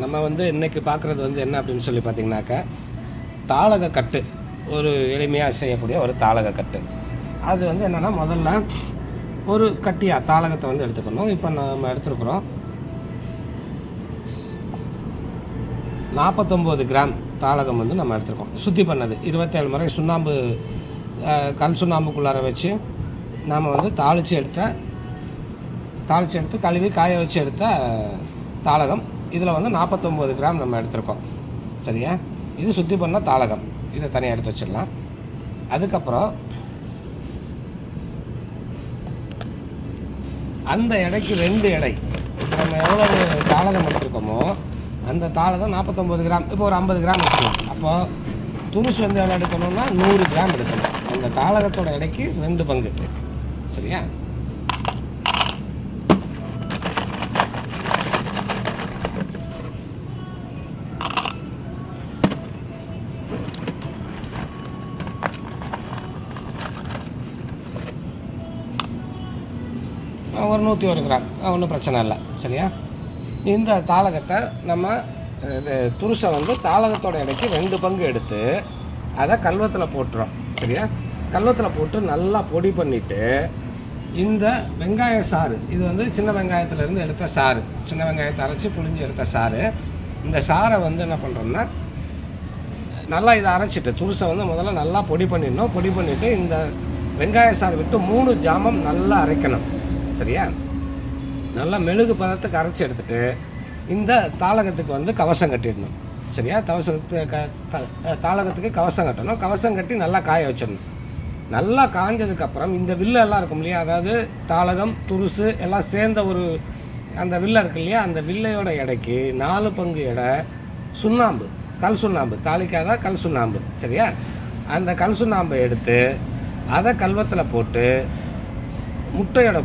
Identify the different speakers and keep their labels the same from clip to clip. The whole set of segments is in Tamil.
Speaker 1: நம்ம இன்றைக்கி பார்க்குறது என்ன அப்படின்னு சொல்லி பார்த்தீங்கன்னாக்கா, தாளக கட்டு. ஒரு எளிமையாக செய்யக்கூடிய ஒரு தாளக கட்டு. அது என்னென்னா, முதல்ல ஒரு கட்டியாக தாளகத்தை எடுத்துக்கணும். இப்போ நம்ம எடுத்துருக்குறோம் 49 கிராம் தாளகம் நம்ம எடுத்துருக்கோம். சுத்தி பண்ணது 27 முறை சுண்ணாம்பு, கல் சுண்ணாம்புக்குள்ளார வச்சு நாம் தாளித்து எடுத்து கழுவி காய வச்சு எடுத்த தாளகம். இதில் 49 கிராம் நம்ம எடுத்துருக்கோம். சரியா? இது சுத்தி பண்ண தாளகம். இதை தனியாக எடுத்து வச்சிடலாம். அதுக்கப்புறம் அந்த எடைக்கு 2 எடை. இப்போ நம்ம எவ்வளோ தாளகம் எடுத்துருக்கோமோ அந்த தாளகம் 49 கிராம். இப்போ ஒரு 50 கிராம் வச்சுக்கலாம். அப்போது துருசு எவ்வளோ எடுக்கணும்னா 100 கிராம் எடுக்கணும். அந்த தாளகத்தோட எடைக்கு 2 பங்கு. சரியா? ஒரு 101 கிராம், ஒன்றும் பிரச்சனை இல்லை. சரியா? இந்த தாளகத்தை நம்ம துருசை தாளகத்தோட எடைக்கு 2 பங்கு எடுத்து அதை கல்வத்தில் போட்டுறோம். சரியா? கல்வத்தில் போட்டு நல்லா பொடி பண்ணிவிட்டு இந்த வெங்காய சாறு, இது சின்ன வெங்காயத்துலேருந்து எடுத்த சாறு, சின்ன வெங்காயத்தை அரைச்சி புழிஞ்சு எடுத்த சாறு. இந்த சாரை என்ன பண்ணுறோம்னா, நல்லா இதை அரைச்சிட்டு துருசை முதல்ல நல்லா பொடி பண்ணிடணும். பொடி பண்ணிவிட்டு இந்த வெங்காய சாறு விட்டு 3 ஜாமம் நல்லா அரைக்கணும். சரியா? நல்லா மெழுகு பதத்துக்கு அரைச்சி எடுத்துகிட்டு இந்த தாளகத்துக்கு கவசம் கட்டிடணும். சரியா? தாளகத்துக்கு கவசம் கட்டணும். கவசம் கட்டி நல்லா காய வச்சிடணும். நல்லா காஞ்சதுக்கப்புறம் இந்த வில்லெல்லாம் இருக்கும் இல்லையா, அதாவது தாளகம் துருசு எல்லாம் சேர்ந்த ஒரு அந்த வில்லை இருக்கு இல்லையா, அந்த வில்லையோட எடைக்கு 4 பங்கு எடை சுண்ணாம்பு, கல் சுண்ணாம்பு, தாளிக்காத கல் சுண்ணாம்பு. சரியா? அந்த கல் சுண்ணாம்பை எடுத்து அதை கல்வத்தில் போட்டு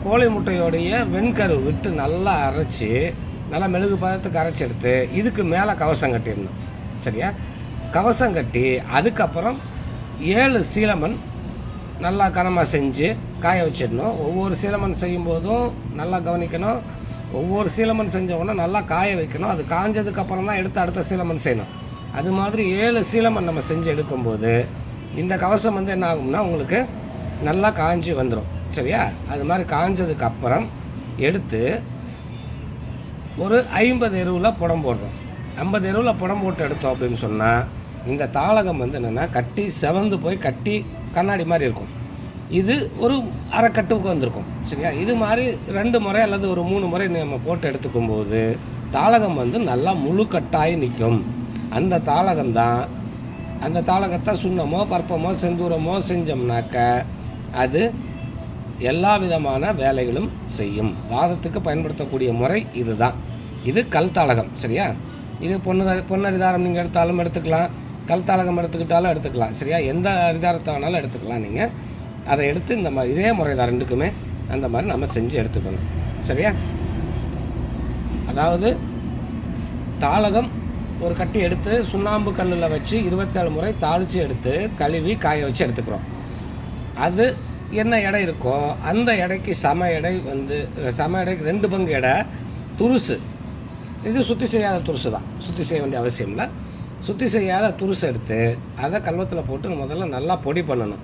Speaker 1: கோழி முட்டையோடைய வெண்கரு விட்டு நல்லா அரைச்சி நல்லா மெழுகு பதத்துக்கு அரைச்சி எடுத்து இதுக்கு மேலே கவசம் கட்டிடணும். சரியா? கவசம் கட்டி அதுக்கப்புறம் 7 சீலமண் நல்லா கனமாக செஞ்சு காய வச்சிடணும். ஒவ்வொரு சீலமண் செய்யும்போதும் நல்லா கவனிக்கணும். ஒவ்வொரு சீலமண் செஞ்சவொன்னே நல்லா காய வைக்கணும். அது காஞ்சதுக்கப்புறம் தான் எடுத்து அடுத்த சீலமண் செய்யணும். அது மாதிரி 7 சீலமண் நம்ம செஞ்சு எடுக்கும்போது இந்த கவசம் என்ன ஆகும்னா உங்களுக்கு நல்லா காஞ்சி வந்துடும். சரியா? அது மாதிரி காஞ்சதுக்கப்புறம் எடுத்து ஒரு 50 எருவில் புடம் போடுறோம். 50 எருவில் புடம் போட்டு எடுத்தோம் அப்படின்னு சொன்னால் இந்த தாளகம் என்னென்னா கட்டி செவந்து போய் கட்டி கண்ணாடி மாதிரி இருக்கும். இது ஒரு அரை கட்டுக்கு வந்திருக்கும். சரியா? இது மாதிரி 2 முறை அல்லது ஒரு 3 முறை நம்ம போட்டு எடுத்துக்கும்போது தாளகம் நல்லா முழு கட்டாகி நிற்கும். அந்த தாளகம் தான், அந்த தாளகத்தை சுண்ணமோ பற்பமோ செந்தூரமோ செஞ்சோம்னாக்க அது எல்லா விதமான வேலைகளும் செய்யும். வாதத்துக்கு பயன்படுத்தக்கூடிய முறை இதுதான். இது கல் தாளகம். சரியா? இது பொன்னரிதாரம் நீங்கள் எடுத்தாலும் எடுத்துக்கலாம், கல் தாளகம் எடுத்துக்கிட்டாலும் எடுத்துக்கலாம். சரியா? எந்த அரிதாரத்தை வேணாலும் எடுத்துக்கலாம். நீங்கள் அதை எடுத்து இந்த மாதிரி இதே முறை தான் 2க்குமே அந்த மாதிரி நம்ம செஞ்சு எடுத்துக்கணும். சரியா? அதாவது தாளகம் ஒரு கட்டி எடுத்து சுண்ணாம்பு கல்லில் வச்சு 27 முறை தாளித்து எடுத்து கழுவி காய வச்சு எடுத்துக்கிறோம். அது என்ன எடை இருக்கோ அந்த எடைக்கு சம எடைக்கு 2 பங்கு எடை துருசு. இது சுத்தி செய்யாத துருசு தான், சுத்தி செய்ய வேண்டிய அவசியம் இல்லை. சுத்தி செய்யாத துருசு எடுத்து அதை கல்வத்தில் போட்டு முதல்ல நல்லா பொடி பண்ணணும்.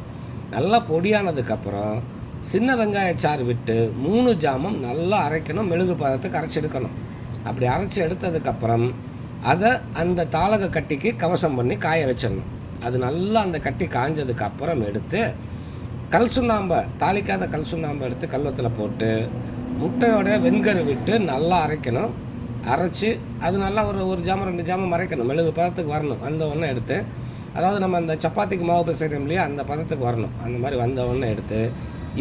Speaker 1: நல்லா பொடியானதுக்கப்புறம் சின்ன வெங்காய சாறு விட்டு 3 ஜாமம் நல்லா அரைக்கணும். மெழுகு பதத்துக்கு அரைச்சி எடுக்கணும். அப்படி அரைச்சி எடுத்ததுக்கப்புறம் அதை அந்த தாளக கட்டிக்கு கவசம் பண்ணி காய வச்சிடணும். அது நல்லா அந்த கட்டி காஞ்சதுக்கப்புறம் எடுத்து கல் சுண்ணாம்பை, தாளிக்காத கல் சுண்ணாம்பை எடுத்து கல்வத்தில் போட்டு முட்டையோட வெண்கரு விட்டு நல்லா அரைக்கணும். அரைச்சி அது நல்லா ஒரு ஜாமம் 2 ஜாமம் அரைக்கணும். மெழுகு பதத்துக்கு வரணும். வந்த ஒன்று எடுத்து, அதாவது நம்ம அந்த சப்பாத்திக்கு மாவு பிசைறோம் இல்லையா, அந்த பதத்துக்கு வரணும். அந்த மாதிரி வந்த ஒன்று எடுத்து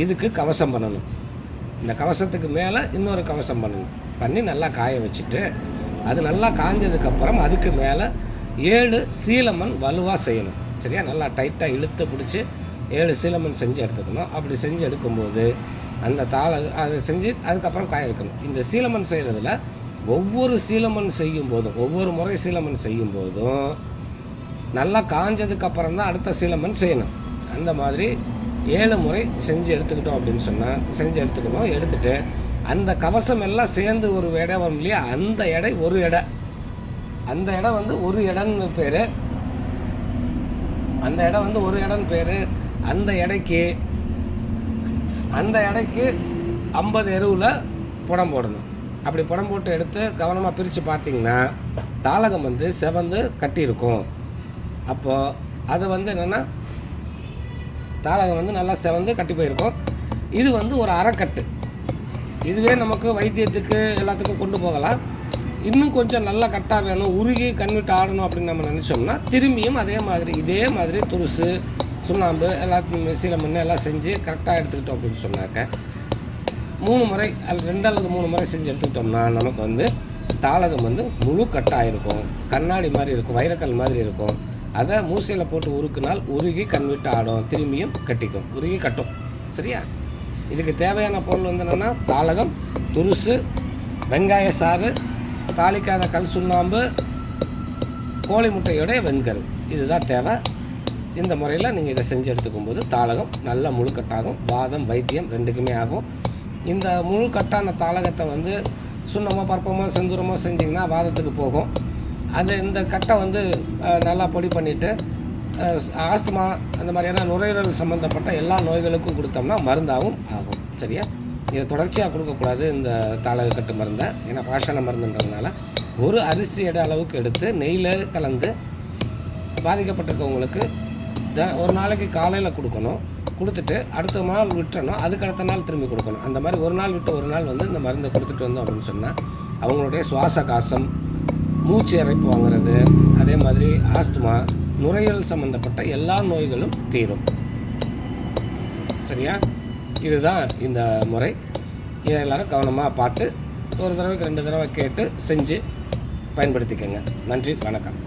Speaker 1: இதுக்கு கவசம் பண்ணணும். இந்த கவசத்துக்கு மேலே இன்னொரு கவசம் பண்ணி நல்லா காய வச்சுட்டு அது நல்லா காஞ்சதுக்கப்புறம் அதுக்கு மேலே 7 சீலமண் வலுவாக செய்யணும். சரியா? நல்லா டைட்டாக இழுத்து பிடிச்சி 7 சீலமண் செஞ்சு எடுத்துக்கணும். அப்படி செஞ்சு எடுக்கும்போது அந்த அதை செஞ்சு அதுக்கப்புறம் காய வைக்கணும். இந்த சீலமண் செய்கிறதுல ஒவ்வொரு சீலமண் செய்யும்போதும், ஒவ்வொரு முறை சீலமண் செய்யும்போதும் நல்லா காஞ்சதுக்கப்புறம் தான் அடுத்த சீலமண் செய்யணும். அந்த மாதிரி 7 முறை செஞ்சு எடுத்துக்கிட்டோம் அப்படின்னு சொன்னால் செஞ்சு எடுத்துக்கணும். எடுத்துகிட்டு அந்த கவசம் எல்லாம் சேர்ந்து ஒரு எடை வரும் இல்லையா, அந்த எடை ஒரு எடை அந்த இடம் வந்து ஒரு இடம்னு பேர். அந்த இடம் வந்து ஒரு இடம்னு பேர். அந்த எடைக்கு 50 எருவில் புடம் போடணும். அப்படி புடம் போட்டு எடுத்து கவனமாக பிரித்து பார்த்தீங்கன்னா தாளகம் வந்து செவந்து கட்டியிருக்கும். அப்போது அது வந்து என்னென்னா தாளகம் வந்து நல்லா செவந்து கட்டி போயிருக்கும். இது வந்து ஒரு அரைக்கட்டு. இதுவே நமக்கு வைத்தியத்துக்கு எல்லாத்துக்கும் கொண்டு போகலாம். இன்னும் கொஞ்சம் நல்லா கட்டாக வேணும், உருகி கன்விட்டு ஆடணும் அப்படின்னு நம்ம நினச்சோம்னா திரும்பியும் இதே மாதிரி துருசு, சுண்ணாம்பு எல்லாத்தையும் மிக்சியில் முன்னே எல்லாம் செஞ்சு கரெக்டாக எடுத்துக்கிட்டோம் அப்படின்னு சொன்னாக்க 3 முறை 2 அல்லது 3 முறை செஞ்சு எடுத்துக்கிட்டோம்னா நமக்கு வந்து தாளகம் வந்து முழு கட்டாக இருக்கும். கண்ணாடி மாதிரி இருக்கும், வைரக்கல் மாதிரி இருக்கும். அதை மூசையில் போட்டு உருக்குனால் உருகி கன்விட்டு ஆடும், திரும்பியும் கட்டிக்கும், உருகி கட்டும். சரியா? இதுக்கு தேவையான பொருள் வந்து என்னென்னா தாளகம், துருசு, வெங்காய சாறு, தாளிக்காத கல் சுண்ணாம்பு, கோழி முட்டையோடைய வெண்கரு. இதுதான் தேவை. இந்த முறையில் நீங்கள் இதை செஞ்சு எடுத்துக்கும்போது தாளகம் நல்ல முழுக்கட்டாகும். வாதம் வைத்தியம் ரெண்டுக்குமே ஆகும். இந்த முழு கட்டான தாளகத்தை வந்து சுண்ணமோ பருப்பமோ செந்தூரமோ செஞ்சிங்கன்னா வாதத்துக்கு போகும். இந்த கட்டை வந்து நல்லா பொடி பண்ணிவிட்டு ஆஸ்துமா அந்த மாதிரியான நுரையீரல் சம்மந்தப்பட்ட எல்லா நோய்களுக்கும் கொடுத்தோம்னா மருந்தாகவும் ஆகும். சரியா? இதை தொடர்ச்சியாக கொடுக்கக்கூடாது இந்த தாளகக்கட்டு மருந்தை. ஏன்னா பாஷான மருந்துன்றதுனால ஒரு அரிசி எடை அளவுக்கு எடுத்து நெய்யில் கலந்து பாதிக்கப்பட்டிருக்கவங்களுக்கு ஒரு நாளைக்கு காலையில் கொடுக்கணும். கொடுத்துட்டு அடுத்த நாள் விட்டுறணும், அதுக்கு அடுத்த நாள் திரும்பி கொடுக்கணும். அந்த மாதிரி ஒரு நாள் விட்டு ஒரு நாள் வந்து இந்த மருந்தை கொடுத்துட்டு வந்தோம் அப்படின்னு சொன்னால் அவங்களுடைய சுவாச காசம், மூச்சு இறைப்பு வாங்குறது, அதே மாதிரி ஆஸ்துமா, நுரையீரல் சம்மந்தப்பட்ட எல்லா நோய்களும் தீரும். சரியா? இதுதான் இந்த முறை. இதை எல்லோரும் கவனமாக பார்த்து ஒரு தடவைக்கு 2 தடவை கேட்டு செஞ்சு பயன்படுத்திக்கோங்க. நன்றி, வணக்கம்.